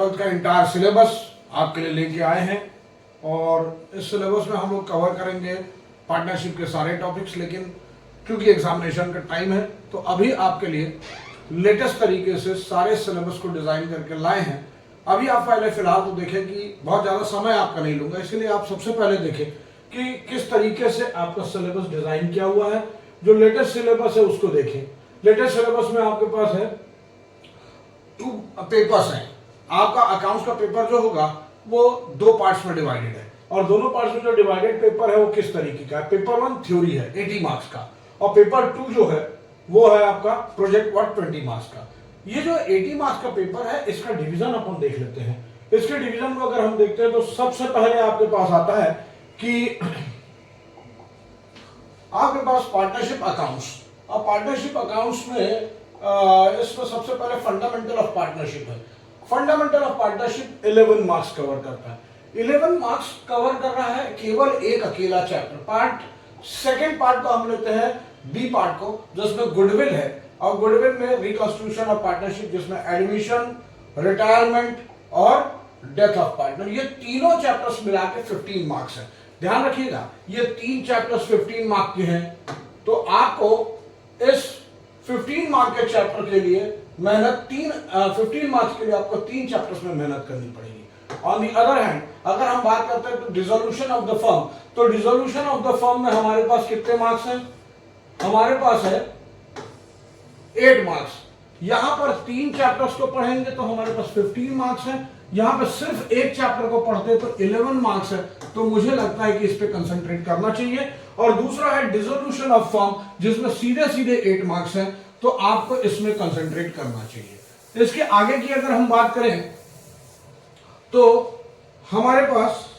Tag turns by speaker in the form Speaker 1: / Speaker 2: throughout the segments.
Speaker 1: 12th का entire syllabus आपके लिए लेके आए हैं और इस सिलेबस में हम लोग कवर करेंगे पार्टनरशिप के सारे टॉपिक्स, लेकिन क्योंकि एग्जामिनेशन का टाइम है तो अभी आपके लिए लेटेस्ट तरीके से सारे सिलेबस को डिजाइन करके लाए हैं। अभी आप पहले फिलहाल तो देखें कि बहुत ज़्यादा समय आपका नहीं लूंगा, इसलिए आप सबसे पहले देखें कि किस तरीके से आपका सिलेबस डिजाइन किया हुआ है। जो लेटेस्ट सिलेबस है उसको देखें। लेटेस्ट सिलेबस में आपके पास है 2 पेपर्स हैं। आपका अकाउंट्स का पेपर जो होगा वो 2 पार्ट्स में डिवाइडेड है और दोनों पार्ट्स में जो डिवाइडेड पेपर है वो किस तरीके का है। पेपर 1 थ्योरी है 80 मार्क्स का और पेपर 2 जो है वो है आपका प्रोजेक्ट वर्क 20 मार्क्स का। ये जो 80 मार्क्स का पेपर है इसका डिवीजन अपन देख लेते हैं। इसके डिवीजन में अगर हम देखते हैं तो सबसे पहले आपके पास आता है कि आपके पास पार्टनरशिप अकाउंट्स। अब पार्टनरशिप अकाउंट्स में इसमें सबसे पहले फंडामेंटल ऑफ पार्टनरशिप है। Fundamental of partnership 11 marks cover करता है। 11 मार्क्स कवर कर रहा है केवल एक अकेला चैप्टर। सेकेंड पार्ट को हम लेते हैं बी पार्ट को, जिसमें गुडविल है और गुडविल में रिकंस्ट्रक्शन ऑफ पार्टनरशिप, जिसमें एडमिशन, रिटायरमेंट और डेथ ऑफ पार्टनर, ये तीनों चैप्टर्स मिला के 15 मार्क्स है। ध्यान रखिएगा ये 3 चैप्टर्स 15 मार्क के हैं, तो आपको इस 15 मार्क के चैप्टर के लिए 15 मार्क्स के लिए आपको 3 चैप्टर्स में मेहनत करनी पड़ेगी। ऑन द अदर हैंड अगर हम बात करते हैं तो डिसोल्यूशन ऑफ द फर्म, तो डिसोल्यूशन ऑफ द फर्म में हमारे पास कितने मार्क्स हैं? हमारे पास है 8 मार्क्स। यहां पर 3 चैप्टर्स को पढ़ेंगे तो हमारे पास 15 मार्क्स है। यहां पर सिर्फ एक चैप्टर को पढ़ते तो 11 मार्क्स है, तो मुझे लगता है कि इस पे कंसंट्रेट करना चाहिए। और दूसरा है डिसोल्यूशन ऑफ फर्म, जिसमें सीधे सीधे 8 मार्क्स है, तो आपको इसमें कंसंट्रेट करना चाहिए। इसके आगे की अगर हम बात करें तो हमारे पास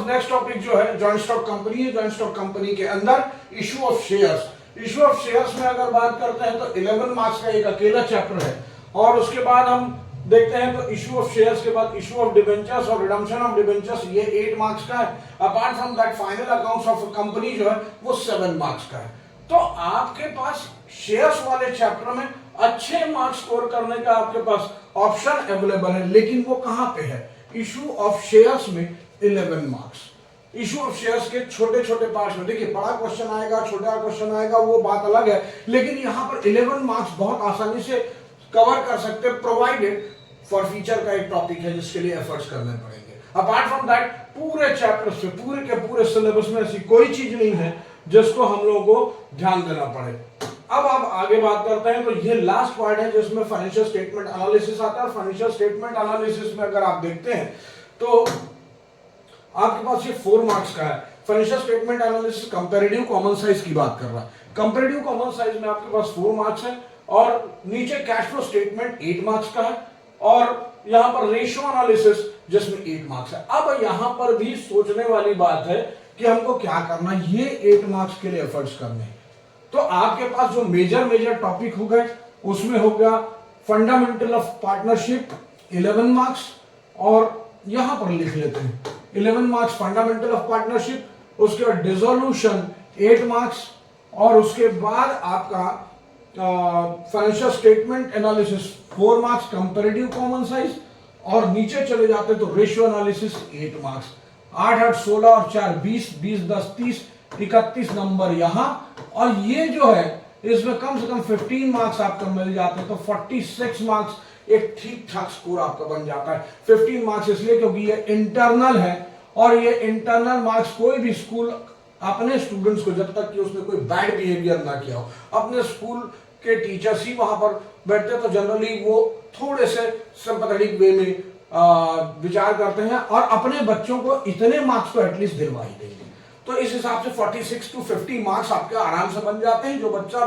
Speaker 1: नेक्स्ट टॉपिक जो है जॉइंट स्टॉक कंपनी है। जॉइंट स्टॉक कंपनी के अंदर issue of shares. Issue of shares में अगर बात करते हैं तो 11 मार्क्स का एक अकेला चैप्टर है और उसके बाद हम देखते हैं तो इशू ऑफ शेयर्स के बाद इशू ऑफ डिबेंचर्स और रिडम्पशन ऑफ डिबेंचर्स, ये 8 मार्क्स का है। Apart from that final accounts of company जो है वो 7 मार्क्स का है। तो आपके पास शेयर्स वाले चैप्टर में अच्छे मार्क्स स्कोर करने का आपके पास ऑप्शन अवेलेबल है, लेकिन वो कहां पे है? इशू ऑफ शेयर्स में 11 मार्क्स। इशू ऑफ शेयर्स के छोटे छोटे पार्ट्स में देखिए बड़ा क्वेश्चन आएगा, छोटा क्वेश्चन आएगा, वो बात अलग है, लेकिन यहां पर 11 मार्क्स बहुत आसानी से कवर कर सकते हैं, प्रोवाइडेड फॉर फ्यूचर का एक टॉपिक है जिसके लिए एफर्ट्स करने पड़ेंगे। अपार्ट फ्रॉम दैट पूरे चैप्टर से पूरे के पूरे सिलेबस में ऐसी कोई चीज नहीं है जिसको हम लोगों को ध्यान देना पड़े। अब आप आगे बात करते हैं तो ये लास्ट पार्ट है जिसमें फाइनेंशियल स्टेटमेंट एनालिसिस आता है। फाइनेंशियल स्टेटमेंट एनालिसिस में अगर आप देखते हैं तो आपके पास ये 4 मार्क्स का है। Financial statement analysis comparative common size की बात कर रहा है। कंपैरेटिव कॉमन साइज में आपके पास 4 मार्क्स है और नीचे कैश फ्लो स्टेटमेंट 8 मार्क्स का है और यहां पर रेशियो एनालिसिस जिसमें 8 मार्क्स है। अब यहां पर भी सोचने वाली बात है कि हमको क्या करना, ये 8 मार्क्स के लिए एफर्ट्स करने हैं। तो आपके पास जो मेजर टॉपिक हो गए उसमें हो गया फंडामेंटल ऑफ पार्टनरशिप 11 मार्क्स और यहां पर लिख लेते हैं 11 मार्क्स फंडामेंटल ऑफ पार्टनरशिप, उसके बाद डिसोल्यूशन 8 मार्क्स और उसके बाद आपका financial statement analysis 4 marks, comparative common size और नीचे चले जाते तो रेशियो एनालिसिस 8 मार्क्स। 8 8 16 और 4 20 20 10 30 31 नंबर यहां, और ये जो है इसमें कम से कम 15 मार्क्स आपको मिल जाते हैं, तो 46 मार्क्स एक ठीक ठाक स्कोर आपका बन जाता है। 15 मार्क्स इसलिए क्योंकि ये इंटरनल है और ये इंटरनल मार्क्स कोई भी स्कूल अपने स्टूडेंट्स को, जब तक कि उसने कोई बैड बिहेवियर ना किया हो, अपने स्कूल के टीचर्स ही वहां पर बैठते तो जनरली वो थोड़े से सिंपैथेटिक वे में विचार करते हैं और अपने बच्चों को इतने मार्क्स तो एटलीस्ट दिलवा ही देंगे। तो इस हिसाब से 46 to 50 मार्क्स आपके आराम से बन जाते हैं। जो बच्चा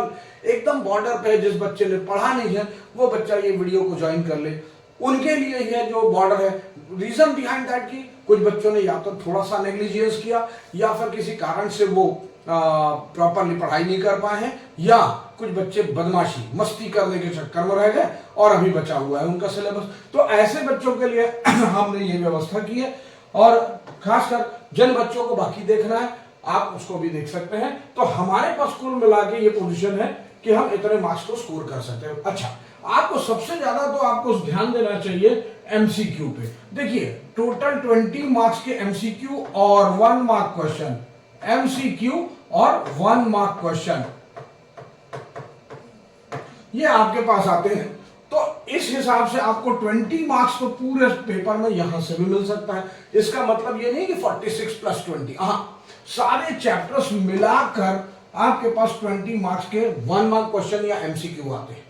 Speaker 1: एकदम बॉर्डर पे है, जिस बच्चे ने पढ़ा नहीं है, वो बच्चा ये वीडियो को ज्वाइन कर ले, उनके लिए ये जो बॉर्डर है। रीजन बिहाइंड दैट कि कुछ बच्चों ने या तो थोड़ा सा नेग्लिजियंस किया या फिर किसी कारण से वो प्रॉपरली पढ़ाई नहीं कर पाए हैं, या कुछ बच्चे बदमाशी मस्ती करने के चक्कर में रह गए और अभी बचा हुआ है उनका सिलेबस। तो ऐसे बच्चों के लिए हमने ये व्यवस्था की है और खासकर जिन बच्चों को बाकी देखना है आप उसको भी देख सकते हैं। तो हमारे पास कुल मिला के ये पोजीशन है कि हम इतने मार्क्स को स्कोर कर सकते हैं। अच्छा, आपको सबसे ज्यादा तो आपको ध्यान देना चाहिए एमसीक्यू पे। देखिए टोटल 20 मार्क्स के एमसीक्यू और 1 मार्क क्वेश्चन, एमसीक्यू और 1 मार्क क्वेश्चन ये आपके पास आते हैं। तो इस हिसाब से आपको 20 मार्क्स तो पूरे पेपर में यहां से भी मिल सकता है। इसका मतलब ये नहीं कि 46 प्लस 20, हाँ सारे चैप्टर्स मिलाकर आपके पास 20 मार्क्स के 1 मार्क क्वेश्चन या एमसीक्यू आते हैं।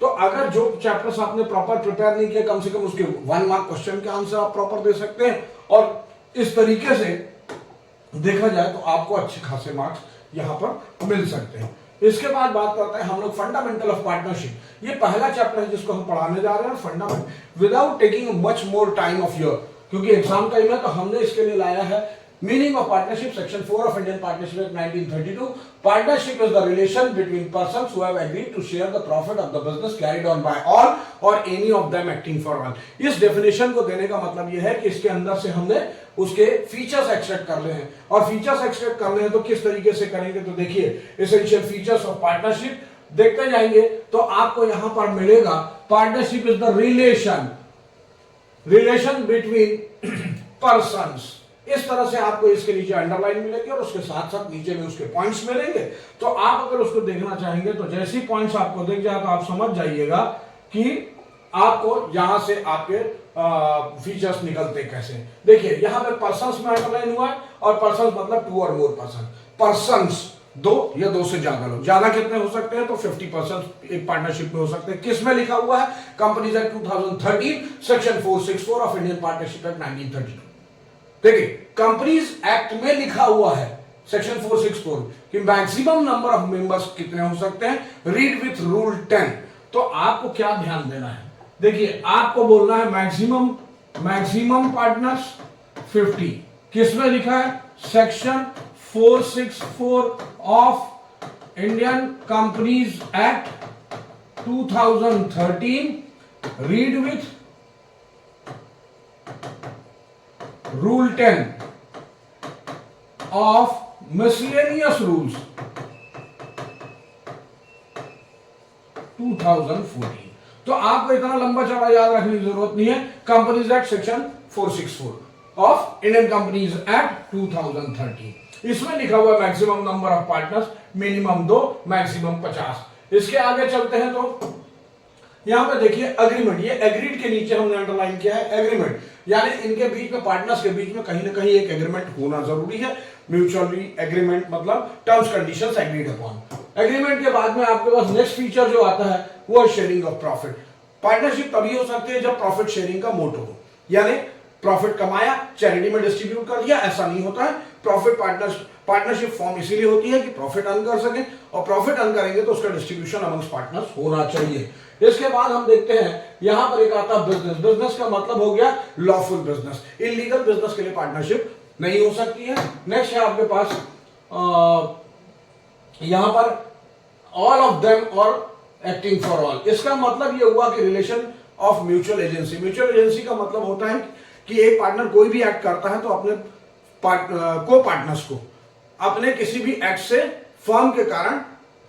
Speaker 1: तो अगर जो चैप्टर्स आपने प्रॉपर प्रिपेयर नहीं किए, कम से कम उसके 1 मार्क क्वेश्चन के आंसर आप प्रॉपर दे सकते हैं, और इस तरीके से देखा जाए तो आपको अच्छे खासे मार्क्स यहां पर मिल सकते हैं। इसके बाद बात करते हैं हम लोग फंडामेंटल ऑफ पार्टनरशिप। ये पहला चैप्टर है जिसको हम पढ़ाने जा रहे हैं, fundamental without taking much more time of your, क्योंकि एग्जाम टाइम है तो हमने इसके लिए लाया है meaning of partnership, section 4 of Indian partnership act 1932। Partnership is the relation between persons who have agreed to share the profit of the business carried on by all or any of them acting for one. इस definition को देने का मतलब यह है कि इसके अंदर से हमने उसके फीचर्स एक्सट्रैक्ट कर ले हैं, और फीचर्स एक्सट्रैक्ट करने हैं तो किस तरीके से करेंगे, तो देखिए एसेंशियल फीचर्स ऑफ पार्टनरशिप देखते जाएंगे तो आपको यहां पर मिलेगा partnership is the relation between persons. इस तरह से आपको इसके नीचे अंडरलाइन मिलेगी और उसके साथ साथ नीचे में उसके पॉइंट्स मिलेंगे। तो आप अगर उसको देखना चाहेंगे तो जैसे ही पॉइंट्स आपको दिख जाए तो आप समझ जाइएगा कि आपको यहां से आपके फीचर्स निकलते कैसे। देखिए यहां पे पर्सन्स में अंडरलाइन हुआ है, और पर्सन्स मतलब 2 और मोर पर्सन, पर्सन्स 2 या 2 से ज्यादा लोग, ज्यादा कितने हो सकते हैं तो 50% एक पार्टनरशिप में हो सकते हैं। किस में लिखा हुआ है, companies act 2013 section 464 of Indian partnership act 1932। देखिए कंपनीज एक्ट में लिखा हुआ है सेक्शन 464 कि मैक्सिमम नंबर ऑफ मेंबर्स कितने हो सकते हैं, रीड विथ रूल 10। तो आपको क्या ध्यान देना है, देखिए आपको बोलना है मैक्सिमम पार्टनर्स 50। किस में लिखा है, section 464 of Indian companies act 2013, read with rule 10 of miscellaneous rules 2014। तो आपको इतना लंबा चौड़ा याद रखने की जरूरत नहीं है। Companies act section 464 of Indian companies act 2013, इसमें लिखा हुआ maximum number of partners minimum 2, maximum 50। इसके आगे चलते हैं तो यहां पे देखिए अग्रीमेंट, ये एग्रीड के नीचे हमने अंडरलाइन किया है एग्रीमेंट, यानी इनके बीच में पार्टनर्स के बीच में कहीं ना कहीं एक एग्रीमेंट होना जरूरी है। म्यूचुअली एग्रीमेंट मतलब terms conditions agreed upon. Agreement के बाद में आपके पास नेक्स्ट फीचर जो आता है वो है शेयरिंग ऑफ प्रॉफिट। पार्टनरशिप तभी हो सकती है जब प्रॉफिट शेयरिंग का मोटो हो, यानी प्रॉफिट कमाया चैरिटी में डिस्ट्रीब्यूट कर दिया, ऐसा नहीं होता है। प्रॉफिट पार्टनरशिप फॉर्म इसीलिए होती है कि प्रॉफिट अर्न कर सके, और प्रॉफिट अर्न करेंगे तो उसका डिस्ट्रीब्यूशन अमंग्स पार्टनर्स होना चाहिए। इसके बाद हम देखते हैं यहां पर एक आता बिजनेस। बिजनेस का मतलब हो गया लॉफुल बिजनेस, इलीगल बिजनेस के लिए पार्टनरशिप नहीं हो सकती है। नेक्स्ट है आपके पास यहां पर ऑल ऑफ देम और एक्टिंग फॉर ऑल। इसका मतलब ये हुआ कि relation of mutual agency. Mutual agency का मतलब होता है कि एक पार्टनर कोई भी एक्ट करता है तो अपने को पार्टनर्स को अपने किसी भी एक्ट से फर्म के कारण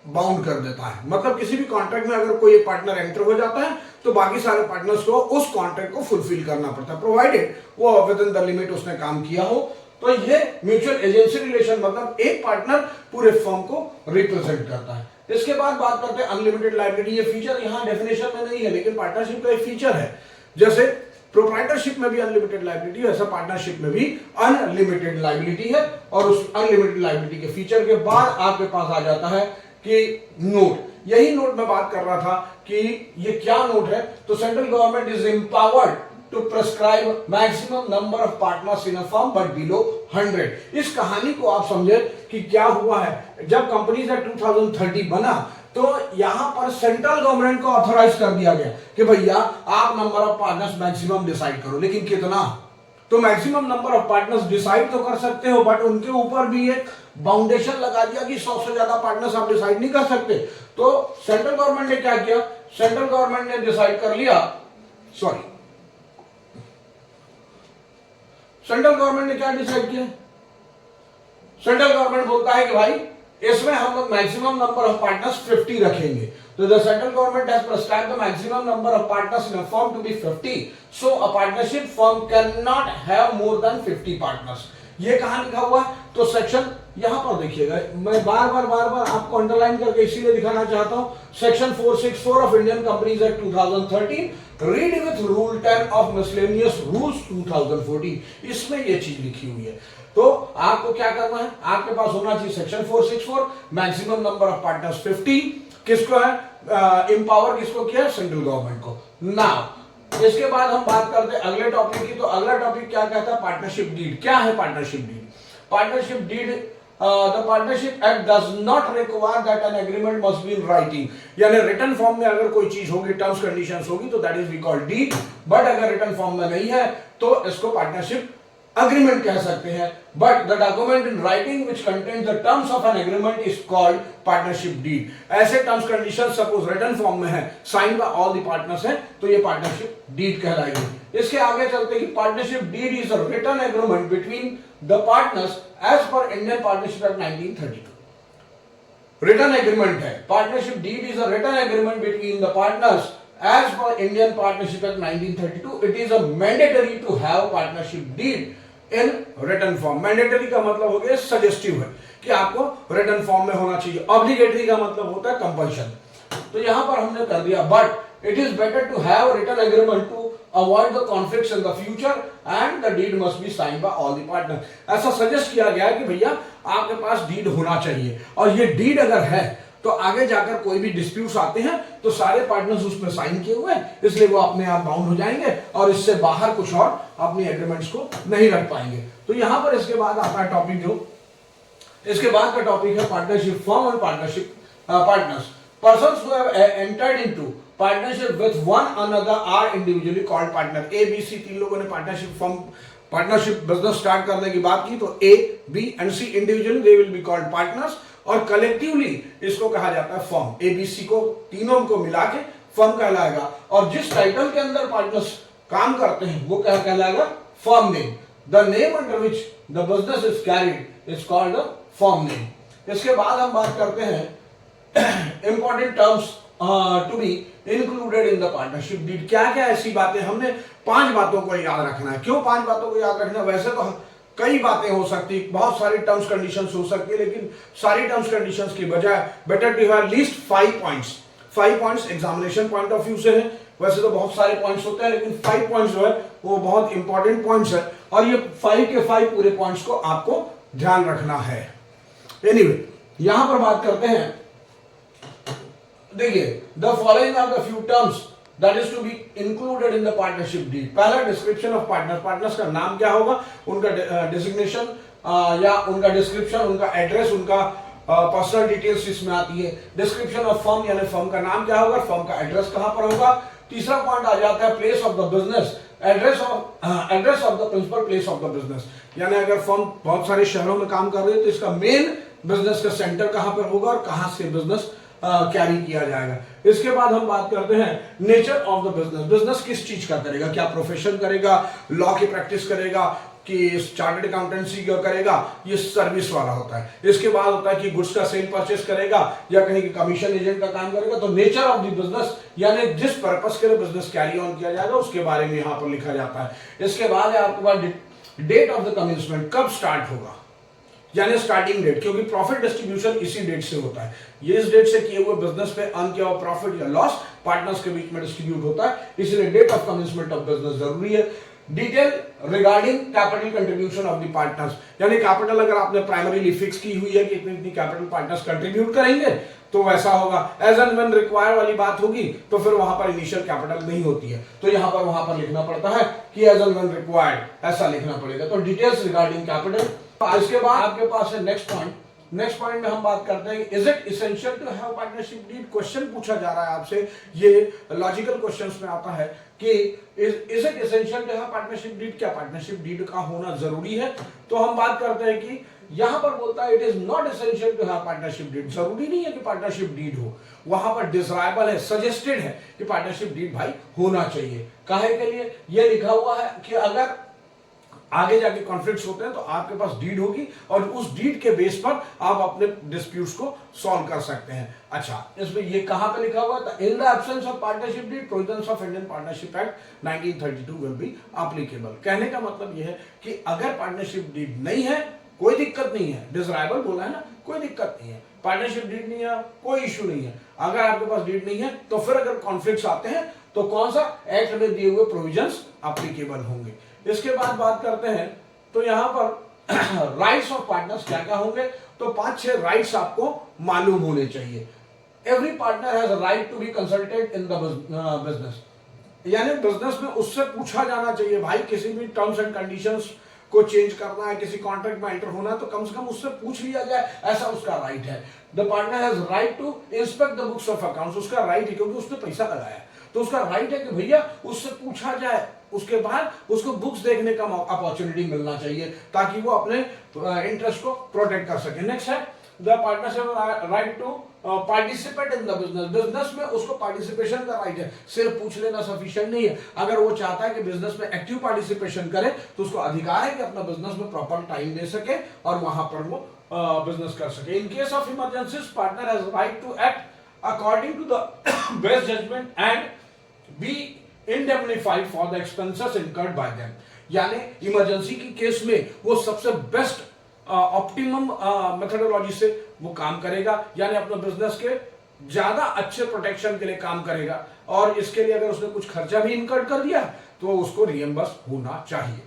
Speaker 1: बाउंड कर देता है। मतलब किसी भी कॉन्ट्रैक्ट में अगर कोई एक पार्टनर एंटर हो जाता है तो बाकी सारे पार्टनर्स को उस कॉन्ट्रैक्ट को फुलफिल करना पड़ता है, प्रोवाइडेड वो विद इन द लिमिट उसने काम किया हो। तो ये म्यूचुअल एजेंसी रिलेशन मतलब एक पार्टनर पूरे फर्म को रिप्रेजेंट करता है। इसके बाद बात करते हैं अनलिमिटेड लायबिलिटी। ये फीचर यहां डेफिनेशन में नहीं है लेकिन पार्टनरशिप का एक फीचर है। जैसे प्रोप्राइटरशिप में भी अनलिमिटेड लायबिलिटी है, ऐसा पार्टनरशिप में भी अनलिमिटेड लायबिलिटी है। और उस अनलिमिटेड लायबिलिटी के फीचर के बाद आपके पास आ जाता है कि नोट। यही नोट मैं बात कर रहा था कि ये क्या नोट है, तो central government is empowered to prescribe maximum number of partners in a firm but below 100। इस कहानी को आप समझे कि क्या हुआ है। जब कंपनीज एक्ट 2030 बना तो यहां पर सेंट्रल गवर्नमेंट को ऑथोराइज कर दिया गया कि भैया आप number of partners maximum decide करो, लेकिन कितना, तो maximum number of partners decide तो कर सकते हो बट उनके ऊपर भी एक बाउंडेशन लगा दिया कि 100 से ज्यादा पार्टनर्स आप डिसाइड नहीं कर सकते। तो सेंट्रल गवर्नमेंट ने क्या किया, सेंट्रल गवर्नमेंट ने डिसाइड कर लिया, सेंट्रल गवर्नमेंट ने क्या डिसाइड किया, सेंट्रल गवर्नमेंट बोलता है कि भाई इसमें हम लोग मैक्सिमम नंबर ऑफ पार्टनर्स 50 रखेंगे। तो the central government has prescribed the maximum number of partners in a firm to be 50, so a partnership firm can not have more than 50 partners. ये कहां लिखा हुआ है? तो सेक्शन यहां पर देखिएगा, मैं बार बार आपको अंडरलाइन करके इसीलिए दिखाना चाहता हूं। Section 464 of Indian companies act 2013, read with rule 10 of miscellaneous rules 2014, इसमें ये चीज लिखी हुई है। तो आपको क्या करना है, आपके पास होना चाहिए section 464, maximum number of partners 50, किसको है एम्पावर, किसको किया है? सेंट्रल गवर्नमेंट को। नाउ इसके बाद हम बात करते हैं अगले टॉपिक की। तो अगला टॉपिक क्या कहता है? Partnership deed. क्या है partnership deed? Partnership deed, the partnership act does not require that an agreement must be in writing, यानी रिटन फॉर्म में अगर कोई चीज होगी, टर्म्स कंडीशंस होगी, तो that is we called deed. But अगर रिटन फॉर्म में नहीं है तो इसको पार्टनरशिप अग्रीमेंट कह सकते हैं। But the document in writing which contains the terms of an agreement is called partnership deed. ऐसे terms condition suppose written form में है, sign by all the partners है, तो ये पार्टनरशिप डीड कहलाएगी। इसके आगे चलते कि partnership deed is a written agreement between the partners as per Indian partnership act 1932। Written agreement है, partnership deed is a written agreement between the partners as per Indian Partnership Act 1932. It is a mandatory to have partnership deed in written form. Mandatory का मतलब हो गया suggestive है कि आपको written form में होना चाहिए। Obligatory का मतलब होता है compulsion। तो यहां पर हमने कर दिया, but it is better to have written agreement to avoid the conflicts in the future and the deed must be signed by all the partners. ऐसा सजेस्ट किया गया है कि भैया आपके पास डीड होना चाहिए, और ये डीड अगर है तो आगे जाकर कोई भी डिस्प्यूट्स आते हैं तो सारे पार्टनर्स उसमें साइन किए हुए हैं, इसलिए वो अपने आप बाउंड हो जाएंगे और इससे बाहर कुछ और अपनी एग्रीमेंट्स को नहीं रख पाएंगे। तो यहां पर इसके बाद आता है टॉपिक, जो इसके बाद का टॉपिक है पार्टनरशिप फॉर्म और partnership partners. Persons who have entered into partnership with one another are individually called partner. A B C तीन लोगों ने partnership form partnership business start करने की बात की, तो A B and C individually they will be called partners, और collectively इसको कहा जाता है फर्म। एबीसी को तीनों को मिला के फर्म कहलाएगा, और जिस टाइटल के अंदर पार्टनर्स काम करते हैं वो क्या कहलाएगा? Firm name. The name under which the business is carried is called the firm name. इसके बाद हम बात करते हैं important terms to be included in the partnership deed. क्या क्या ऐसी बातें, हमने 5 बातों को याद रखना है। क्यों 5 बातों को याद रखना है? वैसे तो कई बातें हो सकती, बहुत सारी टर्म्स कंडीशंस हो सकती है, लेकिन सारी टर्म्स कंडीशंस की बजाय better to have least 5 points. 5 points examination point of view से है, वैसे तो बहुत सारे पॉइंट्स होते हैं, लेकिन 5 पॉइंट्स जो है वो बहुत इंपॉर्टेंट पॉइंट्स है, और ये 5 के 5 पूरे पॉइंट्स को आपको ध्यान रखना है। एनीवे, यहां पर बात करते हैं, देखिए, the following are the few terms that is to be included in the partnership deed। पहला डिस्क्रिप्शन ऑफ पार्टनर, पार्टनर्स का नाम क्या होगा, उनका डिजिग्नेशन या उनका डिस्क्रिप्शन, उनका एड्रेस, उनका पर्सनल डिटेल्स इसमें आती है। डिस्क्रिप्शन ऑफ फर्म, यानी फर्म का नाम क्या होगा, फर्म का एड्रेस कहां पर होगा। तीसरा पॉइंट आ जाता है place of the business, address of the principal place of the business, यानी अगर फर्म बहुत सारे शहरों में काम कर रही है तो इसका मेन बिजनेस का सेंटर कहां पर होगा और कहां से बिजनेस कैरी किया जाएगा। इसके बाद हम बात करते हैं nature of the business. Business किस चीज का करेगा, क्या प्रोफेशन करेगा, लॉ की प्रैक्टिस करेगा कि चार्टर्ड अकाउंटेंसी का करेगा, ये सर्विस वाला होता है। इसके बाद होता है कि गुड्स का सेल परचेस करेगा या कहीं की कमीशन एजेंट का काम करेगा। तो नेचर ऑफ द बिजनेस, यानी जिस पर्पस के लिए बिजनेस कैरी ऑन किया जाएगा उसके बारे में यहां पर लिखा जाता है। इसके बाद है आपके पास डेट ऑफ द कमिंसमेंट, कब स्टार्ट होगा, यानी स्टार्टिंग डेट, क्योंकि प्रॉफिट डिस्ट्रीब्यूशन इसी डेट से होता है। ये इस डेट से किए हुए बिजनेस पे अर्न किया हुआ प्रॉफिट या लॉस पार्टनर्स के बीच में डिस्ट्रीब्यूट होता है, इसलिए डेट ऑफ कमिंसमेंट ऑफ बिजनेस जरूरी है। Detail regarding capital contribution of the partners, यानी कैपिटल अगर आपने प्राइमरीली फिक्स की हुई है कि इतनी कैपिटल पार्टनर्स कंट्रीब्यूट करेंगे तो वैसा होगा। एज एंड व्हेन रिक्वायर वाली बात होगी तो फिर वहां पर इनिशियल कैपिटल नहीं होती है, तो यहां पर वहां पर लिखना पड़ता है कि एज एंड व्हेन रिक्वायर्ड, ऐसा लिखना पड़ेगा। तो डिटेल्स रिगार्डिंग कैपिटल। इसके बाद आपके पास है नेक्स्ट पॉइंट। नेक्स्ट पॉइंट में हम बात करते हैं is it essential to have partnership deed. Question पूछा जा रहा है आपसे, ये लॉजिकल क्वेश्चंस में आता है कि is it essential to have partnership deed, क्या पार्टनरशिप डीड का होना जरूरी है। तो हम बात करते हैं कि यहां पर बोलता है it is not essential to have partnership deed. जरूरी नहीं है कि पार्टनरशिप डीड हो, वहां पर डिजायरेबल है, सजेस्टेड है कि पार्टनरशिप डीड भाई होना चाहिए। काहे के लिए? यह लिखा हुआ है कि अगर आगे जाके कॉन्फ्लिक्ट्स होते हैं तो आपके पास डीड होगी और उस डीड के बेस पर आप अपने डिस्प्यूट्स को सॉल्व कर सकते हैं। अच्छा, इसमें ये कहां पे लिखा हुआ था, in the absence of partnership deed provisions of Indian partnership act 1932 will be applicable. कहने का मतलब ये है कि अगर पार्टनरशिप डीड नहीं है कोई दिक्कत नहीं है, डिसराइबल बोला है ना, कोई दिक्कत नहीं है, पार्टनरशिप डीड नहीं है कोई इश्यू नहीं है। अगर आपके पास डीड नहीं है तो फिर अगर कॉन्फ्लिक्ट्स आते हैं तो कौन सा एक्ट में दिए हुए प्रोविजंस एप्लीकेबल होंगे। इसके बाद बात करते हैं तो यहां पर राइट्स ऑफ पार्टनर्स क्या क्या होंगे, तो 5-6 राइट्स आपको मालूम होने चाहिए। Every partner has a right to be consulted in the business, यानी बिजनेस में उससे पूछा जाना चाहिए, भाई किसी भी टर्म्स एंड कंडीशंस को चेंज करना है, किसी कॉन्ट्रैक्ट में एंटर होना है तो कम से कम उससे पूछ लिया जाए, ऐसा उसका राइट है। The partner has right to inspect the books of accounts, उसका राइट है क्योंकि उसने पैसा लगाया तो उसका राइट है कि भैया उससे पूछा जाए, उसके बाद उसको बुक्स देखने का अपॉर्चुनिटी मिलना चाहिए ताकि वो अपने इंटरेस्ट को प्रोटेक्ट कर सके। नेक्स्ट है the partner right to participate in the business, business में उसको पार्टिसिपेशन का राइट है, सिर्फ पूछ लेना सफिशिएंट नहीं है। अगर वो चाहता है कि बिजनेस में एक्टिव पार्टिसिपेशन करे तो उसको अधिकार है कि अपना बिजनेस में प्रॉपर टाइम दे सके और वहां पर वो बिजनेस कर सके। In case of emergencies partner has right to act according to the best judgment and be indemnified for the expenses incurred by them, यानी इमरजेंसी की केस में वो सबसे बेस्ट ऑप्टिमम मेथोडोलॉजी से वो काम करेगा, यानी अपने बिजनेस के ज्यादा अच्छे प्रोटेक्शन के लिए काम करेगा और इसके लिए अगर उसने कुछ खर्चा भी इनकर कर दिया तो उसको रिएम्बर्स होना चाहिए।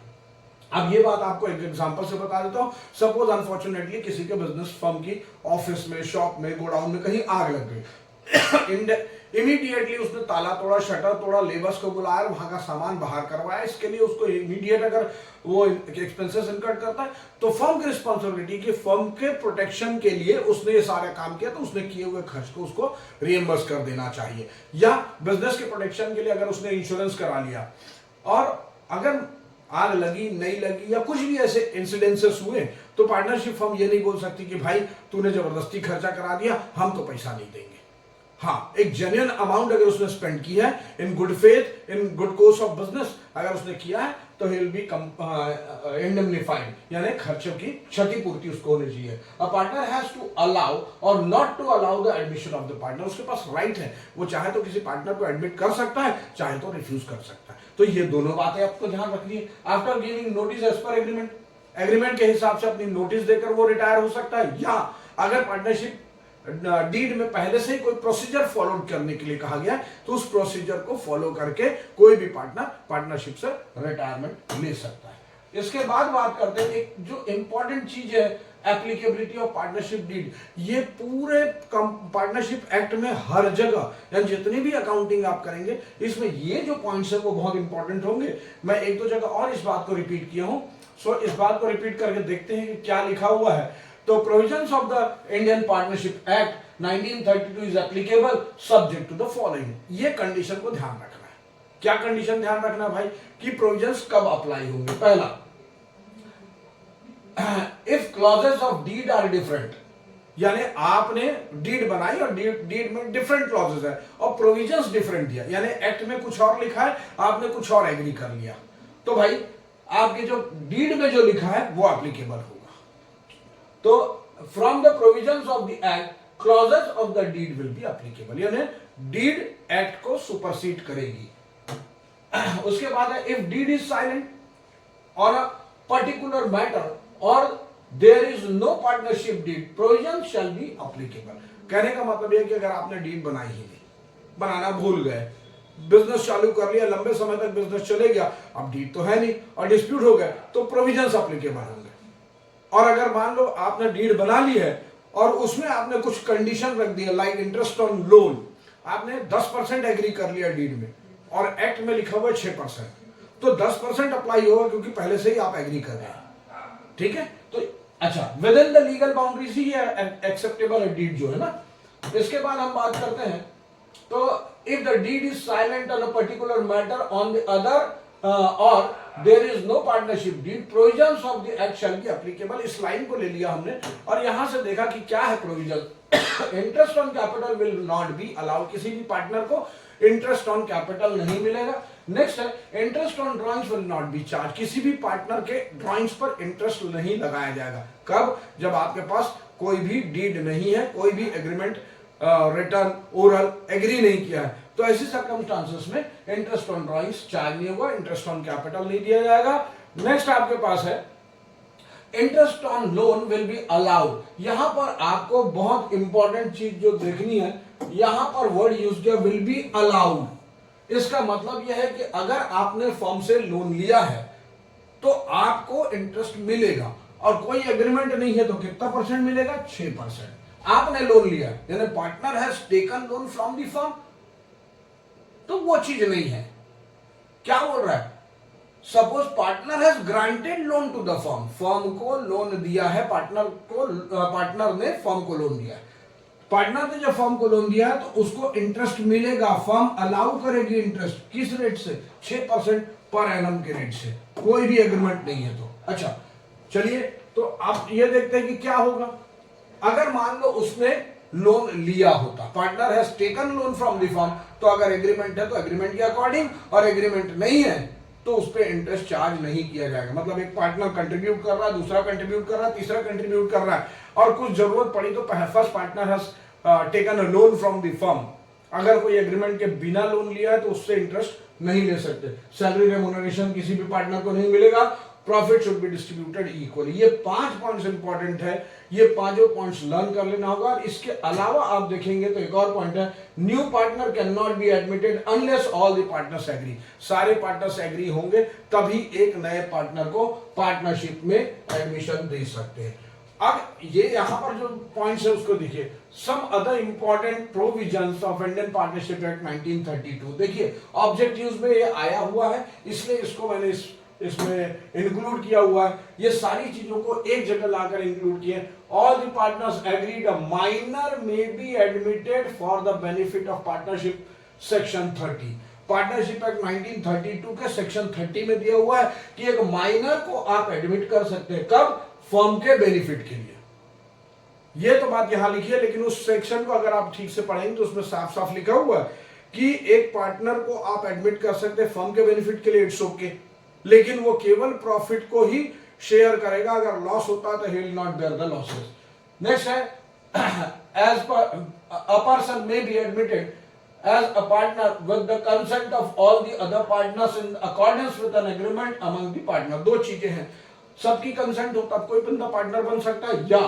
Speaker 1: अब ये बात आपको एक एग्जांपल से बता देता हूं। सपोज अनफॉर्चुनेटली किसी के बिजनेस फर्म की ऑफिस में, शॉप में, गोडाउन में कहीं आग लग गई इमीडिएटली उसने ताला तोड़ा, शटर तोड़ा, लेबर्स को बुलाया, वहां का सामान बाहर करवाया। इसके लिए उसको इमीडिएट अगर वो एक्सपेंसेस इनकर करता है तो फर्म की रिस्पॉन्सिबिलिटी कि फर्म के प्रोटेक्शन के लिए उसने ये सारा काम किया तो उसने किए हुए खर्च को उसको रिएम्बर्स कर देना चाहिए। या बिजनेस के प्रोटेक्शन के लिए अगर उसने इंश्योरेंस करा लिया और अगर आग लगी, नहीं लगी या कुछ भी ऐसे इंसिडेंसेस हुए तो पार्टनरशिप फर्म ये नहीं बोल सकती कि भाई तूने जबरदस्ती खर्चा करा दिया, हम तो पैसा नहीं देंगे। हाँ, एक जेन्युइन अमाउंट अगर उसने स्पेंड किया है in good faith, in good course of business अगर उसने किया है तो ही विल बी इंडेमनिफाइड, यानी खर्चों की क्षतिपूर्ति उसको होनी चाहिए। A partner has to allow or not to allow the admission of the partner, उसके पास राइट है, वो चाहे तो किसी पार्टनर को एडमिट कर सकता है, चाहे तो रिफ्यूज कर सकता है। तो ये दोनों बातें आपको ध्यान रखनी है। After giving notice as per agreement, agreement के हिसाब से अपनी नोटिस देकर वो रिटायर हो सकता है, या अगर पार्टनरशिप डीड में पहले से ही कोई प्रोसीजर फॉलो करने के लिए कहा गया है तो उस प्रोसीजर को फॉलो करके कोई भी पार्टनर पार्टनरशिप से रिटायरमेंट ले सकता है। इसके बाद बात करते हैं एक जो इंपॉर्टेंट चीज है, एप्लीकेबिलिटी ऑफ पार्टनरशिप डीड। ये पूरे पार्टनरशिप एक्ट में हर जगह, यानी जितनी भी अकाउंटिंग आप करेंगे इसमें ये जो पॉइंट्स है वो बहुत इंपॉर्टेंट होंगे। मैं एक दो जगह और इस बात को रिपीट किया हूं, सो इस बात को रिपीट करके देखते हैं कि क्या लिखा हुआ है। तो provisions of the Indian partnership act 1932 is applicable subject to the following. ये कंडीशन को ध्यान रखना है। क्या कंडीशन ध्यान रखना भाई कि प्रोविजंस कब अप्लाई होंगे। पहला, if clauses of deed are different, यानी आपने डीड बनाई और डीड में डिफरेंट क्लॉजेस है और प्रोविजंस डिफरेंट दिया, यानी एक्ट में कुछ और लिखा है, आपने कुछ और एग्री कर लिया, तो भाई आपके जो डीड में जो लिखा है वो एप्लीकेबल होगा। तो from the provisions of the act clauses of the deed will be applicable, यानी डीड एक्ट को सुपरसीड करेगी। उसके बाद है if deed is silent on a particular matter or there is no partnership deed provision shall be applicable. कहने का मतलब यह कि अगर आपने डीड बनाई ही नहीं, बनाना भूल गए, बिजनेस चालू कर लिया, लंबे समय तक बिजनेस चले गया, अब डीड तो है नहीं और डिस्प्यूट हो गया तो प्रोविजंस एप्लीकेबल होंगे। और अगर मान लो आपने डीड बना ली है और उसमें आपने कुछ कंडीशन रख दी है लाइक इंटरेस्ट ऑन लोन, आपने 10% एग्री कर लिया डीड में और एक्ट में लिखा हुआ है 6%, तो 10% अप्लाई होगा क्योंकि पहले से ही आप एग्री कर रहे हैं। ठीक है, तो अच्छा with in the legal boundaries he acceptable है डीड जो है ना। इसके बाद हम बात करते हैं तो if the deed is silent on a particular matter on the other or there is no partnership deed provisions of the act shall be applicable. इस लाइन को ले लिया हमने और यहां से देखा कि क्या है provision. Interest on capital will not be allowed, किसी भी पार्टनर को इंटरेस्ट ऑन कैपिटल नहीं मिलेगा। नेक्स्ट है interest on drawings will not be charge, किसी भी पार्टनर के ड्रॉइंग्स पर इंटरेस्ट नहीं लगाया जाएगा। कब? जब आपके पास कोई भी डीड नहीं है, कोई भी एग्रीमेंट रिटर्न ओरल एग्री नहीं किया है, तो ऐसी सर्कमस्टांसेस में इंटरेस्ट ऑन ड्रॉइंग्स चार्ज नहीं होगा, इंटरेस्ट ऑन कैपिटल नहीं दिया जाएगा। नेक्स्ट आपके पास है interest on loan will be allowed. यहां पर आपको बहुत इंपॉर्टेंट चीज जो देखनी है, यहां पर वर्ड यूज किया विल बी अलाउड। इसका मतलब यह है कि अगर आपने फर्म से लोन लिया है तो आपको इंटरेस्ट मिलेगा, और कोई एग्रीमेंट नहीं है तो कितना परसेंट मिलेगा? 6%। आपने लोन लिया, यानी partner has taken loan from the firm, तो वो चीज नहीं है। क्या बोल रहा है? Suppose partner has granted loan to the firm, firm को लोन दिया है, पार्टनर ने फर्म को लोन दिया है। पार्टनर ने जब फर्म को लोन दिया है तो उसको इंटरेस्ट मिलेगा, फर्म अलाउ करेगी इंटरेस्ट, किस रेट से? 6% पर एनम के रेट से, कोई भी एग्रीमेंट नहीं है तो। अच्छा चलिए, तो आप ये देखते हैं कि क्या होगा अगर मान लो उसने लोन लिया होता, partner has taken loan from the firm, तो अगर एग्रीमेंट है तो एग्रीमेंट के अकॉर्डिंग, और एग्रीमेंट नहीं है तो उस पर इंटरेस्ट चार्ज नहीं किया जाएगा। मतलब एक पार्टनर कंट्रीब्यूट कर रहा है, दूसरा कंट्रीब्यूट कर रहा है, तीसरा कंट्रीब्यूट कर रहा है, और कुछ जरूरत पड़ी तो first partner has taken a loan from the firm, अगर कोई एग्रीमेंट के बिना लोन लिया है तो उससे इंटरेस्ट नहीं ले सकते। सैलरी रेम्युनरेशन किसी भी पार्टनर को नहीं मिलेगा, profit should be distributed equally. ये 5 पॉइंट्स इंपॉर्टेंट है, ये पांचों पॉइंट्स लर्न कर लेना होगा। और इसके अलावा आप देखेंगे तो एक और पॉइंट है, new partner can not be admitted unless all the partners agree. सारे पार्टनर्स एग्री होंगे तभी एक नए पार्टनर को पार्टनरशिप में एडमिशन दे सकते हैं। अब ये यहां पर जो पॉइंट्स है उसको देखिए, some other important provisions of Indian partnership act 1932। देखिए ऑब्जेक्टिव्स में ये आया हुआ है, इसलिए इसको मैंने इसमें इंक्लूड किया हुआ है। ये सारी चीजों को एक जगह लाकर इंक्लूड किए। All the partners agreed a minor may be admitted for the benefit of partnership section 30। Partnership act 1932 के सेक्शन 30 में दिया हुआ है कि एक माइनर को आप एडमिट कर सकते हैं, कब? फर्म के बेनिफिट के लिए। ये तो बात यहां लिखी है, लेकिन उस सेक्शन को अगर आप ठीक से पढ़ेंगे तो उसमें साफ साफ लिखा हुआ है कि एक पार्टनर को आप एडमिट कर सकते हैं फर्म के बेनिफिट के लिए, इट्स ओके, लेकिन वो केवल प्रॉफिट को ही शेयर करेगा, अगर लॉस होता है तो he will not bear the losses. Next है as per a person may be admitted as a partner with the consent of all the other partners in accordance with an agreement among the partner। दो चीजें हैं, सबकी consent हो तब कोई बंदा partner बन सकता है, या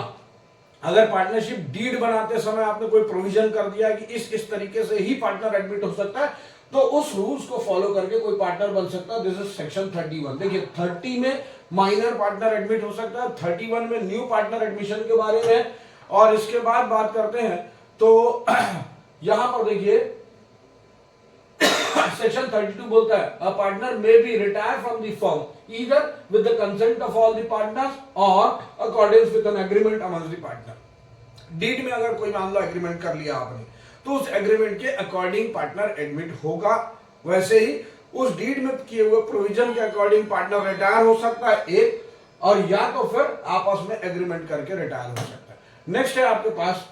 Speaker 1: अगर पार्टनरशिप डीड बनाते समय आपने कोई प्रोविजन कर दिया है कि इस तरीके से ही पार्टनर एडमिट हो सकता है, तो उस रूल्स को फॉलो करके कोई पार्टनर बन सकता है। This is section 31। देखिए 30 में माइनर पार्टनर एडमिट हो सकता है, 31 में न्यू पार्टनर एडमिशन के बारे में। और इसके बाद बात करते हैं तो यहां पर देखिए सेक्शन 32 बोलता है a partner may be retire from the firm either with the consent of all the partners और according with an agreement among the partner. Deed में अगर कोई मान लो एग्रीमेंट कर लिया आपने, तो उस एग्रीमेंट के अकॉर्डिंग पार्टनर एडमिट होगा। वैसे ही उस डीड में किए हुए प्रोविजन के अकॉर्डिंग पार्टनर रिटायर हो सकता है एक, और या तो फिर आपस में एग्रीमेंट करके रिटायर हो सकता है। नेक्स्ट है आपके पास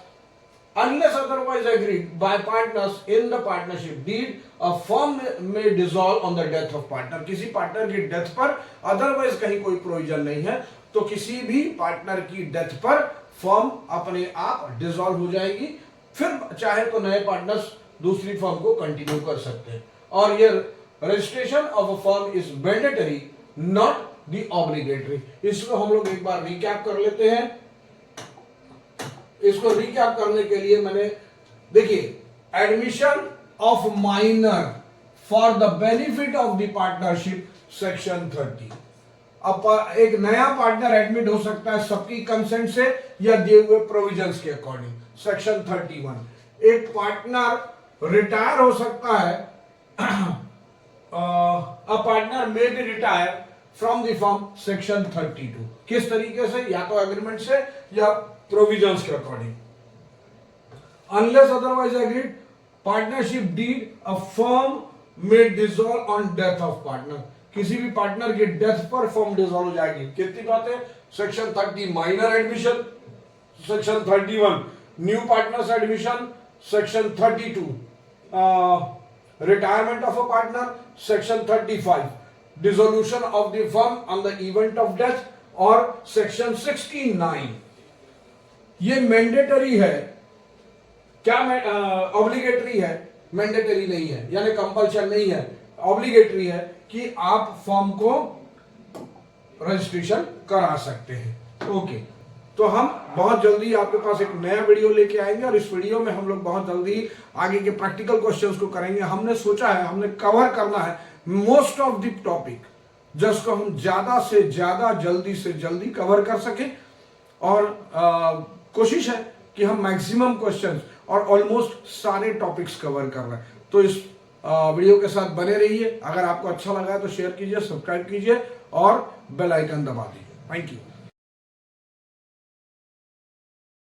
Speaker 1: unless otherwise agreed by partners in the partnership deed, a firm may dissolve on the death of partner। किसी पार्टनर की डेथ पर, अदरवाइज कहीं कोई प्रोविजन नहीं है, तो किसी भी पार्टनर की डेथ पर फर्म अपने आप डिसॉल्व हो जाएगी, फिर चाहे तो नए पार्टनर्स दूसरी फर्म को कंटिन्यू कर सकते हैं। और ये registration of a firm is mandatory not the obligatory. इसको हम लोग एक बार रिकैप कर लेते हैं। इसको रिकैप करने के लिए मैंने देखिए admission of minor for the benefit of the partnership section 30। अब एक नया पार्टनर एडमिट हो सकता है सबकी कंसेंट से या दिए हुए प्रोविजंस के अकॉर्डिंग, सेक्शन 31। एक पार्टनर रिटायर हो सकता है, a partner may be retire from the firm, section 32। किस तरीके से? या तो एग्रीमेंट से या प्रोविजंस के according. Unless otherwise agreed partnership deed a firm may dissolve on death of partner. किसी भी पार्टनर की डेथ पर फर्म डिसॉल्व हो जाएगी। कितनी बातें? Section 30 minor admission, section 31 new partners admission, section 32 retirement of a partner, section 35 dissolution of the firm on the event of death, और section 69 ये मैंडेटरी है, क्या ऑब्लिगेटरी है, मैंडेटरी नहीं है, यानी कंपल्शन नहीं है, ऑब्लिगेटरी है कि आप फॉर्म को रजिस्ट्रेशन करा सकते हैं। ओके, तो हम बहुत जल्दी आपके पास एक नया वीडियो लेके आएंगे और इस वीडियो में हम लोग बहुत जल्दी आगे के प्रैक्टिकल क्वेश्चंस को करेंगे। हमने सोचा है, हमने कवर करना है मोस्ट ऑफ द टॉपिक, जिसको हम ज्यादा से ज्यादा जल्दी से जल्दी कवर कर सके, और कोशिश है कि हम मैक्सिमम क्वेश्चंस और ऑलमोस्ट सारे टॉपिक्स कवर कर रहे हैं। तो इस वीडियो के साथ बने रहिए। अगर आपको अच्छा लगा है तो शेयर कीजिए, सब्सक्राइब कीजिए और बेल आइकन दबा दीजिए। Thank you.